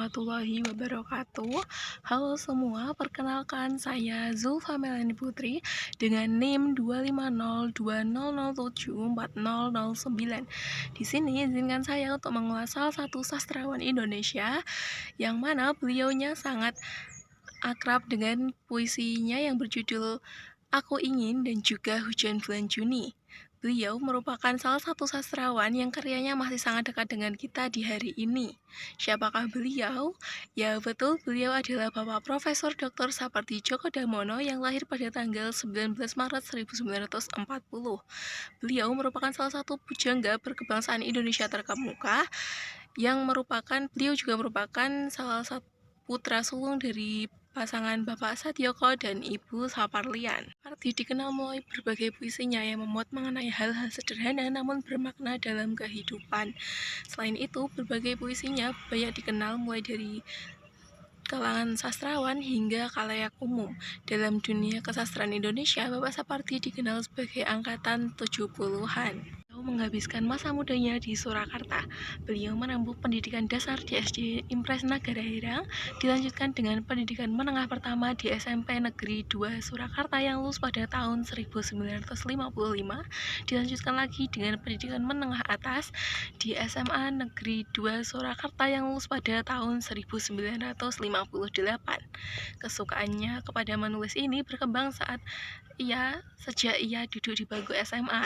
warahmatullahi wabarakatuh. Halo semua, perkenalkan saya Zulfa Melani Putri dengan NIM 25020074009. Di sini izinkan saya untuk mengulas salah satu sastrawan Indonesia yang mana beliaunya sangat akrab dengan puisinya yang berjudul Aku Ingin dan juga Hujan Bulan Juni. Beliau merupakan salah satu sastrawan yang karyanya masih sangat dekat dengan kita di hari ini. Siapakah beliau? Ya betul, beliau adalah Bapak Profesor Dr. Sapardi Djoko Damono yang lahir pada tanggal 19 Maret 1940. Beliau merupakan salah satu pujangga berkebangsaan Indonesia terkemuka beliau juga merupakan salah satu putra sulung dari pasangan Bapak Satyoko dan Ibu Saparlian. Sapardi dikenal melalui berbagai puisinya yang memuat mengenai hal-hal sederhana namun bermakna dalam kehidupan. Selain itu, berbagai puisinya banyak dikenal mulai dari kalangan sastrawan hingga khalayak umum. Dalam dunia kesastraan Indonesia, Bapak Sapardi dikenal sebagai angkatan 70-an. Menghabiskan masa mudanya di Surakarta. Beliau menempuh pendidikan dasar di SD Impres Nagara Herang, dilanjutkan dengan pendidikan menengah pertama di SMP Negeri 2 Surakarta yang lulus pada tahun 1955, dilanjutkan lagi dengan pendidikan menengah atas di SMA Negeri 2 Surakarta yang lulus pada tahun 1958. Kesukaannya kepada menulis ini berkembang sejak ia duduk di bangku SMA.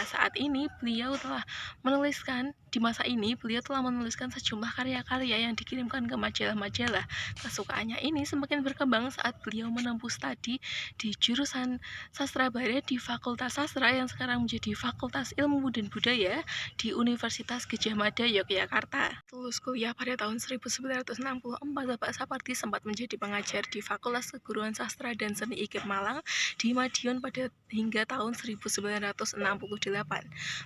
Di masa ini beliau telah menuliskan sejumlah karya-karya yang dikirimkan ke majalah-majalah. Kesukaannya ini semakin berkembang saat beliau menempuh studi di jurusan Sastra Barat di Fakultas Sastra yang sekarang menjadi Fakultas Ilmu dan Budaya di Universitas Gadjah Mada, Yogyakarta. Lulus kuliah pada tahun 1964, Bapak Sapardi sempat menjadi pengajar di Fakultas Keguruan Sastra dan Seni IKIP Malang di Madiun hingga tahun 1968.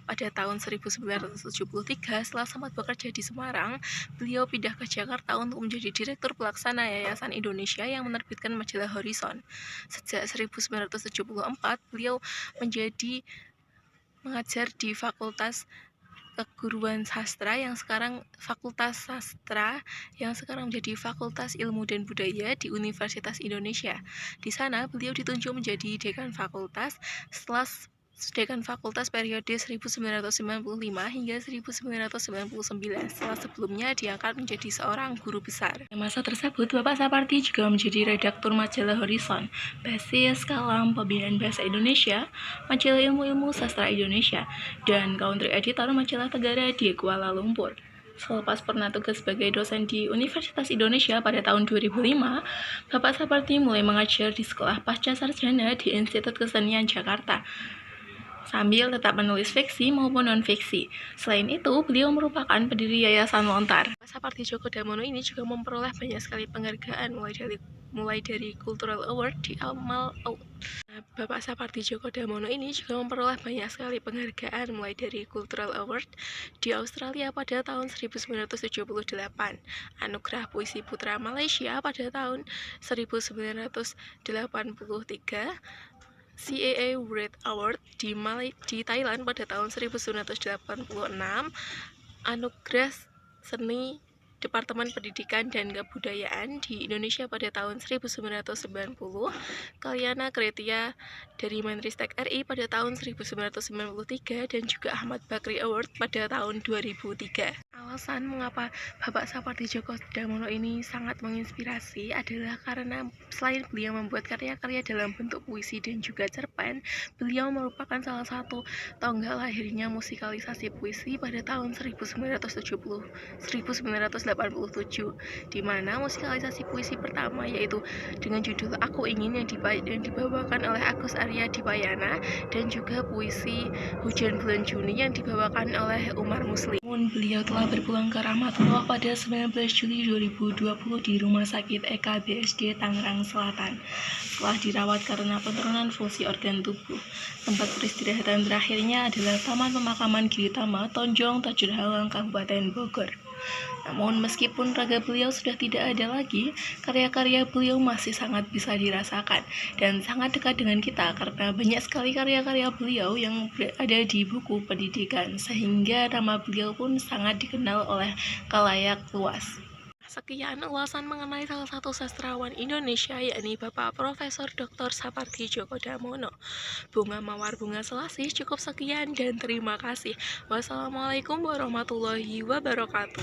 Pada tahun 1973, setelah sempat bekerja di Semarang, beliau pindah ke Jakarta untuk menjadi Direktur Pelaksana Yayasan Indonesia yang menerbitkan majalah Horizon. Sejak 1974, beliau mengajar di Fakultas Keguruan Sastra yang sekarang menjadi Fakultas Ilmu dan Budaya di Universitas Indonesia. Di sana beliau ditunjuk menjadi Dekan Fakultas Dekan Fakultas periode 1995 hingga 1999, setelah sebelumnya diangkat menjadi seorang guru besar. Pada masa tersebut, Bapak Sapardi juga menjadi redaktur majalah Horizon, Basis Kalam Pembinaan Bahasa Indonesia, majalah Ilmu-Ilmu Sastra Indonesia, dan country editor majalah Tegara di Kuala Lumpur. Selepas pernah tugas sebagai dosen di Universitas Indonesia pada tahun 2005, Bapak Sapardi mulai mengajar di Sekolah Pasca Sarjana di Institut Kesenian Jakarta, sambil tetap menulis fiksi maupun non-fiksi. Selain itu, beliau merupakan pendiri Yayasan Lontar. Sapardi Djoko Damono ini juga memperoleh banyak sekali penghargaan, mulai dari Cultural Award di Bapak Sapardi Djoko Damono ini juga memperoleh banyak sekali penghargaan mulai dari Cultural Award di Australia pada tahun 1978, Anugerah Puisi Putra Malaysia pada tahun 1983, CAA World Award di Thailand pada tahun 1986, Anugerah Seni Departemen Pendidikan dan Kebudayaan di Indonesia pada tahun 1990, Kalyana Kretya dari Menristek RI pada tahun 1993, dan juga Ahmad Bakri Award pada tahun 2003. Alasan mengapa Bapak Sapardi Djoko Damono ini sangat menginspirasi adalah karena selain beliau membuat karya-karya dalam bentuk puisi dan juga cerpen, beliau merupakan salah satu tonggak lahirnya musikalisasi puisi pada tahun 1987, di mana musikalisasi puisi pertama yaitu dengan judul Aku Ingin yang dibawakan oleh Agus Arya Dipayana, dan juga puisi Hujan Bulan Juni yang dibawakan oleh Umar Muslim. Beliau telah berpulang ke rahmatullah pada 19 Juli 2020 di Rumah Sakit EKBSD Tangerang Selatan setelah dirawat karena penurunan fungsi organ tubuh. Tempat peristirahatan terakhirnya adalah Taman Pemakaman Giritama, Tonjong, Tajurhalang, Kabupaten Bogor. Namun meskipun raga beliau sudah tidak ada lagi, karya-karya beliau masih sangat bisa dirasakan dan sangat dekat dengan kita karena banyak sekali karya-karya beliau yang berada di buku pendidikan, sehingga nama beliau pun sangat dikenal oleh khalayak luas. Sekian ulasan mengenai salah satu sastrawan Indonesia, yakni Bapak Profesor Dr. Sapardi Djoko Damono. Bunga Mawar Bunga Selasih, cukup sekian dan terima kasih. Wassalamualaikum warahmatullahi wabarakatuh.